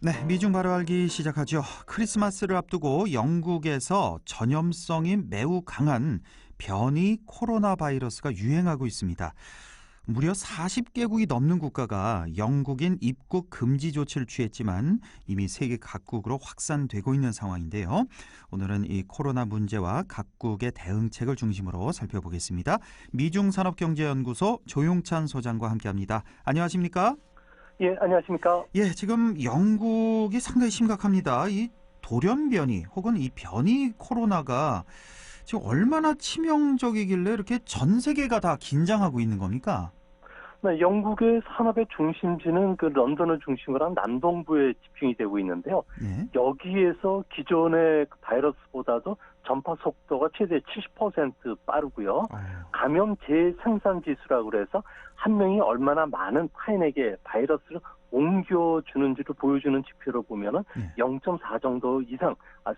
네, 미중 바로 알기 시작하죠. 크리스마스를 앞두고 영국에서 전염성이 매우 강한 변이 코로나 바이러스가 유행하고 있습니다. 무려 40개국이 넘는 국가가 영국인 입국 금지 조치를 취했지만 이미 세계 각국으로 확산되고 있는 상황인데요. 오늘은 이 코로나 문제와 각국의 대응책을 중심으로 살펴보겠습니다. 미중산업경제연구소 조용찬 소장과 함께합니다. 안녕하십니까? 예, 안녕하십니까? 예, 지금 영국이 상당히 심각합니다. 이 돌연변이 혹은 이 변이 코로나가 지금 얼마나 치명적이길래 이렇게 전 세계가 다 긴장하고 있는 겁니까? 네, 영국의 산업의 중심지는 그 런던을 중심으로 한 남동부에 집중이 되고 있는데요. 예. 여기에서 기존의 그 바이러스보다도 전파 속도가 최대 70% 빠르고요. 감염 재생산 지수라고 그래서 한 명이 얼마나 많은 타인에게 바이러스를 옮겨주는지를 보여주는 지표로 보면은 예. 0.4 정도 이상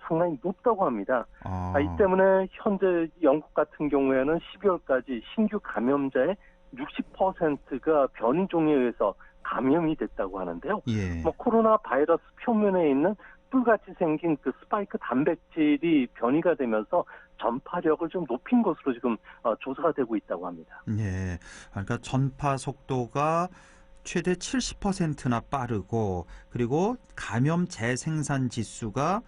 상당히 높다고 합니다. 이 아, 때문에 현재 영국 같은 경우에는 12월까지 신규 감염자의 60%가 변이 종에 의해서 감염이 됐다고 하는데요. 예. 코로나 바이러스 표면에 있는 뿔같이 생긴 그 스파이크 단백질이 변이가 되면서 전파력을 좀 높인 것으로 지금 조사가 되고 있다고 합니다. 예. 그러니까 전파 속도가 최대 70%나 빠르고 그리고 감염 재생산 지수가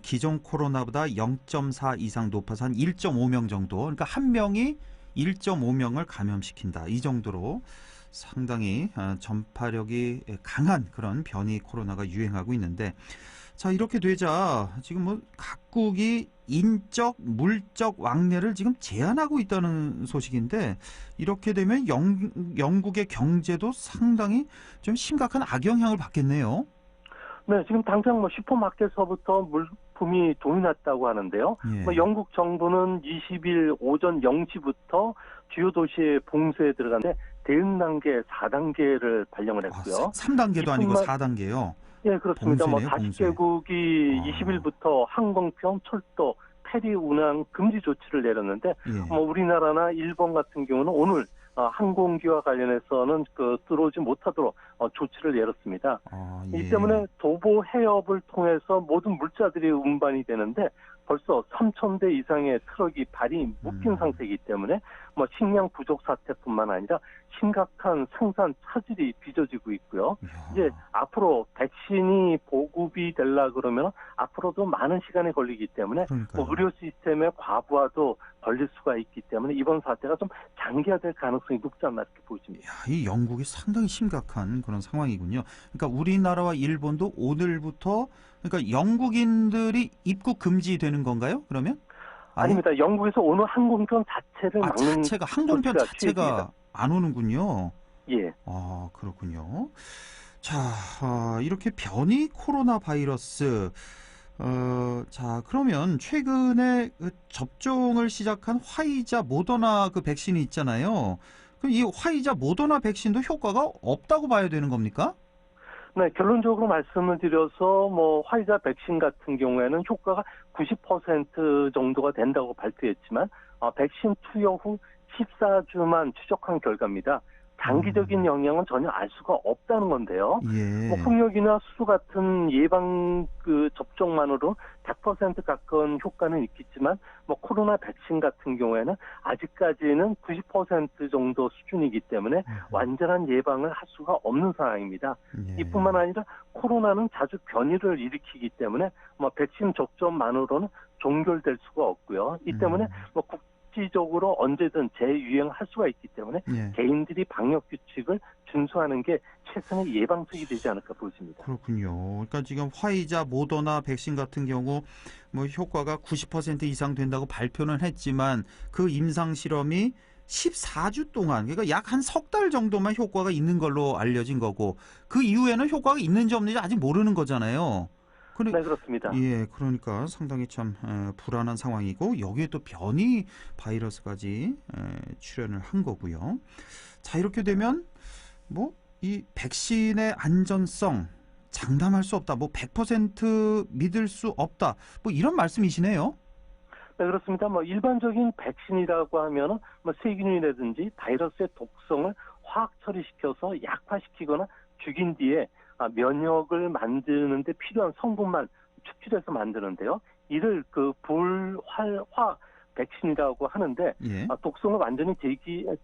기존 코로나보다 0.4 이상 높아서 한 1.5명 정도. 그러니까 한 명이 1.5명을 감염시킨다. 이 정도로 상당히 전파력이 강한 그런 변이 코로나가 유행하고 있는데 자, 이렇게 되자 지금 뭐 각국이 인적, 물적 왕래를 지금 제한하고 있다는 소식인데 이렇게 되면 영국의 경제도 상당히 좀 심각한 악영향을 받겠네요. 네, 지금 당장 슈퍼마켓에서부터 물품이 돈이 났다고 하는데요. 예. 영국 정부는 20일 오전 0시부터 주요 도시의 봉쇄에 들어가는데 대응 단계 4단계를 발령을 했고요. 3단계도 아니고 이뿐만 4단계요. 예, 그렇습니다. 봉쇄네요, 봉쇄. 40개국이 아, 20일부터 항공편, 철도, 페리 운항 금지 조치를 내렸는데, 예. 우리나라나 일본 같은 경우는 오늘 항공기와 관련해서는 들어오지 못하도록 조치를 내렸습니다. 이 예. 때문에 도보 해협을 통해서 모든 물자들이 운반이 되는데 벌써 3,000대 이상의 트럭이 발이 묶인 음. 상태이기 때문에 식량 부족 사태뿐만 아니라 심각한 생산 차질이 빚어지고 있고요. 이제 이야, 앞으로 백신이 보급이 되려 그러면 앞으로도 많은 시간이 걸리기 때문에 그러니까요. 의료 시스템의 과부하도 걸릴 수가 있기 때문에 이번 사태가 좀 장기화될 가능성이 높지 않나 이렇게 보여집니다. 야, 이 영국이 상당히 심각한 그런 상황이군요. 그러니까 우리나라와 일본도 오늘부터 그러니까 영국인들이 입국 금지되는 건가요? 그러면 아예? 아닙니다. 영국에서 오는 항공편 자체를 막는 자체가 항공편 조치가 취해집니다. 자체가 안 오는군요. 예. 그렇군요. 자, 이렇게 변이 코로나 바이러스 자, 그러면 최근에 그 접종을 시작한 화이자 모더나 그 백신이 있잖아요. 그럼 이 화이자 모더나 백신도 효과가 없다고 봐야 되는 겁니까? 네, 결론적으로 말씀을 드려서 화이자 백신 같은 경우에는 효과가 90% 정도가 된다고 발표했지만 백신 투여 후 14주만 추적한 결과입니다. 장기적인 영향은 전혀 알 수가 없다는 건데요. 예. 홍역이나 수두 같은 예방 접종만으로 100% 가까운 효과는 있겠지만 코로나 백신 같은 경우에는 아직까지는 90% 정도 수준이기 때문에 완전한 예방을 할 수가 없는 상황입니다. 예. 이뿐만 아니라 코로나는 자주 변이를 일으키기 때문에 백신 접종만으로는 종결될 수가 없고요. 이 때문에 국지적으로 언제든 재유행할 수가 있기 때문에 예. 개인들이 방역 규칙을 준수하는 게 최선의 예방책이 되지 않을까 보입니다. 그렇군요. 그러니까 지금 화이자 모더나 백신 같은 경우 뭐 효과가 90% 이상 된다고 발표는 했지만 그 임상 실험이 14주 동안 그러니까 약 한 석 달 정도만 효과가 있는 걸로 알려진 거고 그 이후에는 효과가 있는지 없는지 아직 모르는 거잖아요. 네, 그렇습니다. 예, 그러니까 상당히 참 불안한 상황이고 여기에 또 변이 바이러스까지 출현을 한 거고요. 자, 이렇게 되면 뭐 이 백신의 안전성 장담할 수 없다. 뭐 100% 믿을 수 없다. 뭐 이런 말씀이시네요. 네, 그렇습니다. 일반적인 백신이라고 하면은 세균이라든지 바이러스의 독성을 화학 처리시켜서 약화시키거나 죽인 뒤에 면역을 만드는데 필요한 성분만 추출해서 만드는데요. 이를 그 불활화 백신이라고 하는데 예. 독성을 완전히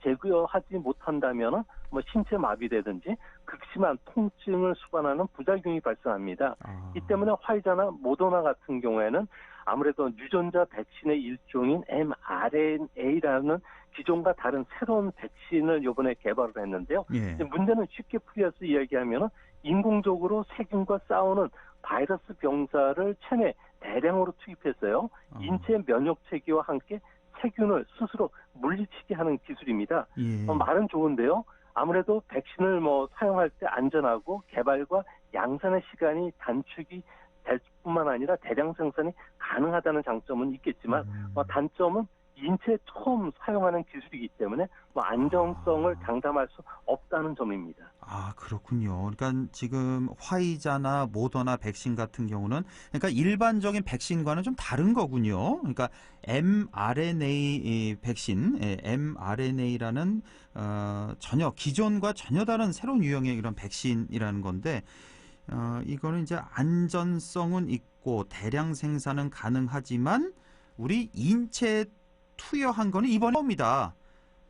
제거하지 못한다면 뭐 신체 마비라든지 극심한 통증을 수반하는 부작용이 발생합니다. 아, 이 때문에 화이자나 모더나 같은 경우에는 아무래도 유전자 백신의 일종인 mRNA라는 기존과 다른 새로운 백신을 이번에 개발을 했는데요. 예. 이제 문제는 쉽게 풀이해서 이야기하면 인공적으로 세균과 싸우는 바이러스 병사를 체내 대량으로 투입했어요. 인체 면역 체계와 함께 세균을 스스로 물리치게 하는 기술입니다. 예. 말은 좋은데요. 아무래도 백신을 사용할 때 안전하고 개발과 양산의 시간이 단축이 될 뿐만 아니라 대량 생산이 가능하다는 장점은 있겠지만 단점은 인체에 처음 사용하는 기술이기 때문에 안정성을 장담할 수 없다는 점입니다. 아, 그렇군요. 그러니까 지금 화이자나 모더나 백신 같은 경우는 그러니까 일반적인 백신과는 좀 다른 거군요. 그러니까 mRNA 백신, mRNA라는 전혀 기존과 전혀 다른 새로운 유형의 이런 백신이라는 건데 이거는 이제 안전성은 있고 대량 생산은 가능하지만 우리 인체에 투여한 거는 이번에 처음이다.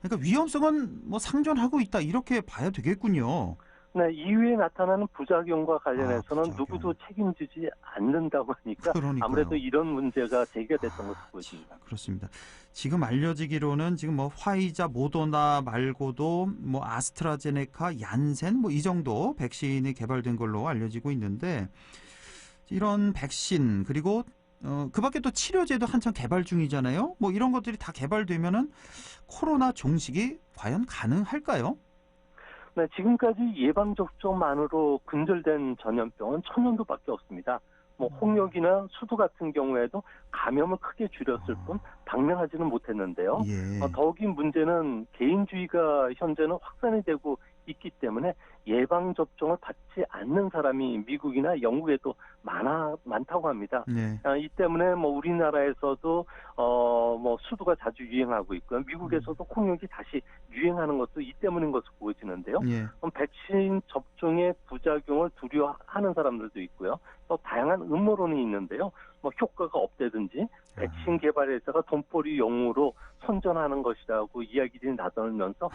그러니까 위험성은 상존하고 있다 이렇게 봐야 되겠군요. 네, 이후에 나타나는 부작용과 관련해서는 부작용. 누구도 책임지지 않는다고 하니까 그러니까요. 아무래도 이런 문제가 제기가 됐던 것으로 보입니다. 그렇습니다. 지금 알려지기로는 지금 화이자, 모더나 말고도 아스트라제네카, 얀센 이 정도 백신이 개발된 걸로 알려지고 있는데 이런 백신 그리고 그 밖에 또 치료제도 한창 개발 중이잖아요. 이런 것들이 다 개발되면은 코로나 종식이 과연 가능할까요? 네, 지금까지 예방접종만으로 근절된 전염병은 천연두밖에 없습니다. 홍역이나 수두 같은 경우에도 감염을 크게 줄였을 뿐 방명하지는 못했는데요. 예. 더욱이 문제는 개인주의가 현재는 확산이 되고 있기 때문에 예방접종을 받지 않는 사람이 미국이나 영국에도 많다고 합니다. 네. 이 때문에 우리나라에서도 수두가 자주 유행하고 있고요. 미국에서도 홍역이 다시 유행하는 것도 이 때문인 것으로 보여지는데요. 예. 백신 접종의 부작용을 두려워하는 사람들도 있고요. 또 다양한 음모론이 있는데요. 효과가 없다든지 백신 개발 회사가 돈벌이용으로 선전하는 것이라고 이야기들이 나돌면서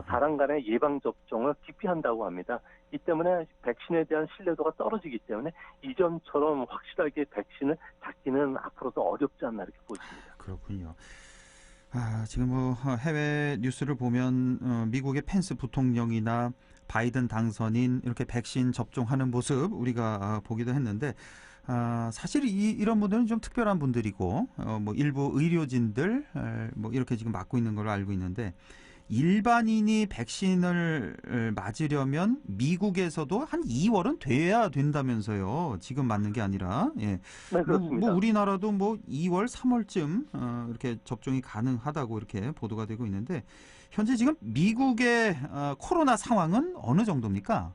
사람 간의 예방 접종을 기피한다고 합니다. 이 때문에 백신에 대한 신뢰도가 떨어지기 때문에 이전처럼 확실하게 백신을 찾기는 앞으로도 어렵지 않나 이렇게 보입니다. 그렇군요. 지금 해외 뉴스를 보면 미국의 펜스 부통령이나 바이든 당선인 이렇게 백신 접종하는 모습 우리가 보기도 했는데 사실 이런 분들은 좀 특별한 분들이고 일부 의료진들 이렇게 지금 맞고 있는 걸로 알고 있는데 일반인이 백신을 맞으려면 미국에서도 한 2월은 돼야 된다면서요. 지금 맞는 게 아니라. 예. 네, 그렇습니다. 우리나라도 2월, 3월쯤 이렇게 접종이 가능하다고 이렇게 보도가 되고 있는데 현재 지금 미국의 코로나 상황은 어느 정도입니까?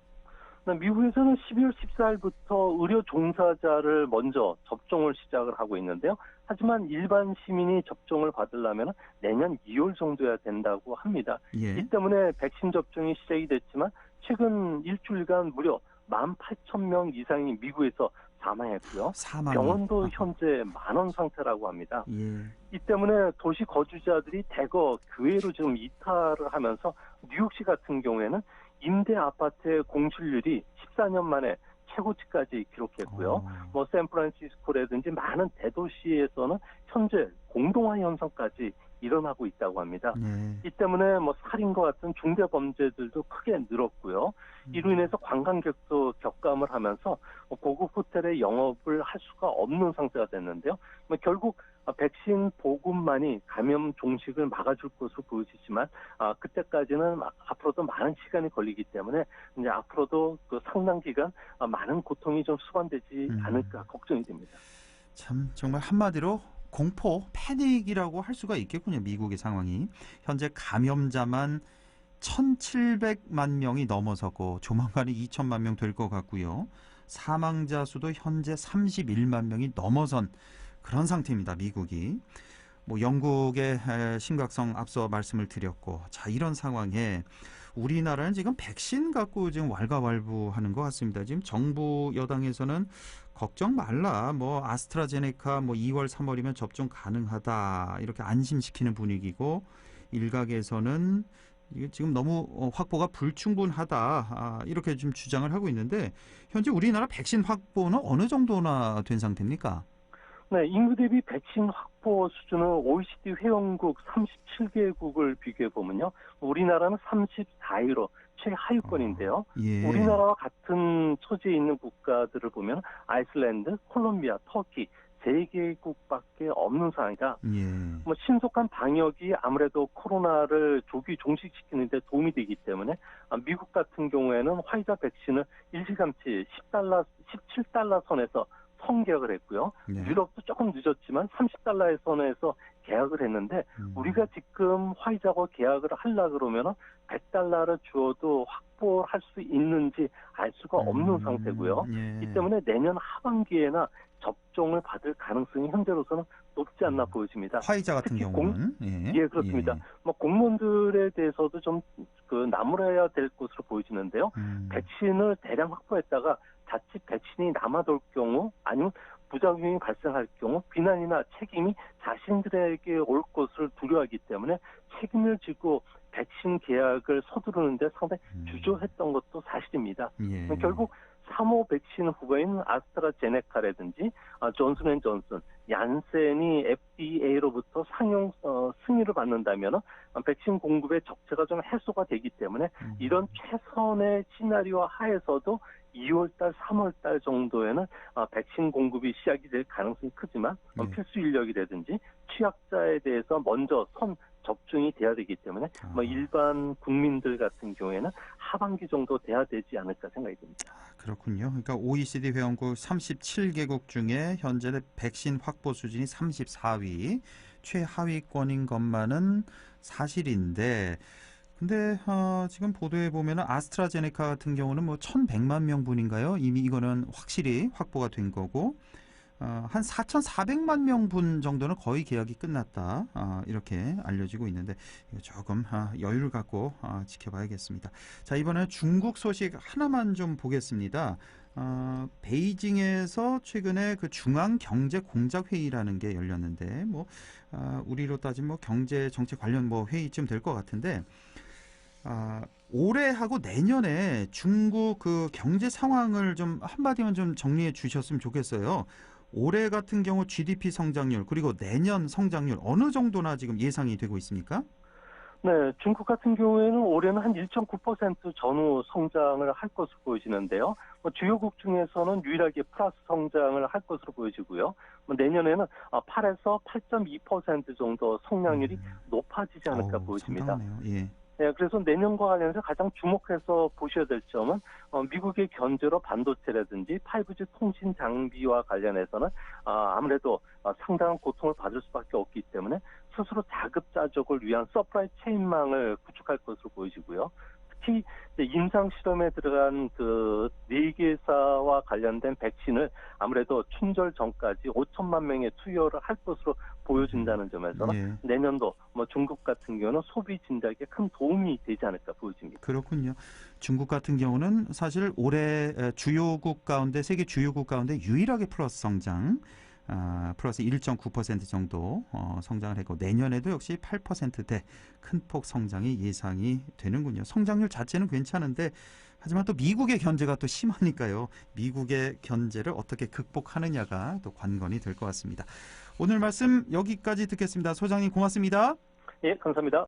미국에서는 12월 14일부터 의료 종사자를 먼저 접종을 시작을 하고 있는데요. 하지만 일반 시민이 접종을 받으려면 내년 2월 정도야 된다고 합니다. 예. 이 때문에 백신 접종이 시작이 됐지만 최근 일주일간 무려 18,000명 이상이 미국에서 사망했고요. 병원도 현재 만원 상태라고 합니다. 예. 이 때문에 도시 거주자들이 대거 교외로 지금 이탈을 하면서 뉴욕시 같은 경우에는 임대 아파트의 공실률이 14년 만에 최고치까지 기록했고요. 샌프란시스코라든지 많은 대도시에서는 현재 공동화 현상까지 일어나고 있다고 합니다. 네. 이 때문에 살인과 같은 중대 범죄들도 크게 늘었고요. 이로 인해서 관광객도 격감을 하면서 고급 호텔의 영업을 할 수가 없는 상태가 됐는데요. 결국 백신 보급만이 감염 종식을 막아줄 것으로 보여지지만 그때까지는 앞으로도 많은 시간이 걸리기 때문에 이제 앞으로도 그 상당 기간 많은 고통이 좀 수반되지 않을까 걱정이 됩니다. 참 정말 한마디로 공포, 패닉이라고 할 수가 있겠군요. 미국의 상황이. 현재 감염자만 1,700만 명이 넘어서고 조만간에 2천만 명 될 것 같고요. 사망자 수도 현재 31만 명이 넘어선 그런 상태입니다. 미국이. 영국의 심각성 앞서 말씀을 드렸고 자 이런 상황에 우리나라는 지금 백신 갖고 지금 왈가왈부하는 것 같습니다. 지금 정부 여당에서는 걱정 말라, 뭐 아스트라제네카 뭐 2월, 3월이면 접종 가능하다 이렇게 안심시키는 분위기고 일각에서는 이게 지금 너무 확보가 불충분하다 이렇게 좀 주장을 하고 있는데 현재 우리나라 백신 확보는 어느 정도나 된 상태입니까? 네, 인구 대비 백신 확보 수준은 OECD 회원국 37개국을 비교해 보면요, 우리나라는 34위로 최하위권인데요. 예. 우리나라와 같은 처지에 있는 국가들을 보면 아이슬란드, 콜롬비아, 터키 3개국밖에 없는 상황이다. 예. 뭐 신속한 방역이 아무래도 코로나를 조기 종식시키는 데 도움이 되기 때문에 미국 같은 경우에는 화이자 백신을 일찌감치 17달러 선에서 선계약을 했고요. 네. 유럽도 조금 늦었지만 30달러의 선에서 계약을 했는데 우리가 지금 화이자와 계약을 하려 그러면 100달러를 주어도 확보할 수 있는지 알 수가 없는 상태고요. 예. 이 때문에 내년 하반기에나 접종을 받을 가능성이 현재로서는 높지 않나 보여집니다. 화이자 같은 특히 경우는 예, 그렇습니다. 뭐 공무원들에 대해서도 좀 나무라야 될 것으로 보여지는데요. 백신을 대량 확보했다가 자칫 백신이 남아돌 경우 아니면 부작용이 발생할 경우 비난이나 책임이 자신들에게 올 것을 두려워하기 때문에 책임을 지고 백신 계약을 서두르는데 상당히 주저했던 것도 사실입니다. 예. 결국 3호 백신 후보인 아스트라제네카라든지 존슨앤존슨, 얀센이 FDA로부터 상용 승인을 받는다면 백신 공급의 적체가 좀 해소가 되기 때문에 이런 최선의 시나리오 하에서도 2월달, 3월달 정도에는 백신 공급이 시작이 될 가능성이 크지만 필수 인력이라든지 취약자에 대해서 먼저 접종이 돼야 되기 때문에 뭐 일반 국민들 같은 경우에는 하반기 정도 돼야 되지 않을까 생각이 듭니다. 그렇군요. 그러니까 OECD 회원국 37개국 중에 현재 백신 확보 수준이 34위, 최하위권인 것만은 사실인데 근데 지금 보도에 보면은 아스트라제네카 같은 경우는 뭐 1,100만 명분인가요? 이미 이거는 확실히 확보가 된 거고 한 4,400만 명분 정도는 거의 계약이 끝났다. 이렇게 알려지고 있는데 이거 조금 여유를 갖고 지켜봐야겠습니다. 자, 이번에 중국 소식 하나만 좀 보겠습니다. 베이징에서 최근에 그 중앙경제공작회의라는 게 열렸는데 뭐 우리로 따지면 뭐 경제 정책 관련 뭐 회의쯤 될 것 같은데 올해하고 내년에 중국 그 경제 상황을 좀 한마디만 좀 정리해 주셨으면 좋겠어요. 올해 같은 경우 GDP 성장률 그리고 내년 성장률 어느 정도나 지금 예상이 되고 있습니까? 네, 중국 같은 경우에는 올해는 한 1.9% 전후 성장을 할 것으로 보여지는데요. 주요국 중에서는 유일하게 플러스 성장을 할 것으로 보여지고요. 내년에는 8에서 8.2% 정도 성장률이 높아지지 않을까 보여집니다. 상당하네요. 예. 네, 그래서 내년과 관련해서 가장 주목해서 보셔야 될 점은 미국의 견제로 반도체라든지 5G 통신 장비와 관련해서는 아무래도 상당한 고통을 받을 수밖에 없기 때문에 스스로 자급자족을 위한 서프라이 체인망을 구축할 것으로 보여지고요. 특히 임상 실험에 들어간 그 4개사와 관련된 백신을 아무래도 춘절 전까지 5천만 명의 투여를 할 것으로 보여진다는 점에서는 예. 내년도 뭐 중국 같은 경우는 소비 진작에 큰 도움이 되지 않을까 보여집니다. 그렇군요. 중국 같은 경우는 사실 올해 주요국 가운데 세계 주요국 가운데 유일하게 플러스 성장 플러스 1.9% 정도 성장을 했고 내년에도 역시 8%대 큰 폭 성장이 예상이 되는군요. 성장률 자체는 괜찮은데 하지만 또 미국의 견제가 또 심하니까요. 미국의 견제를 어떻게 극복하느냐가 또 관건이 될 것 같습니다. 오늘 말씀 여기까지 듣겠습니다. 소장님 고맙습니다. 예, 감사합니다.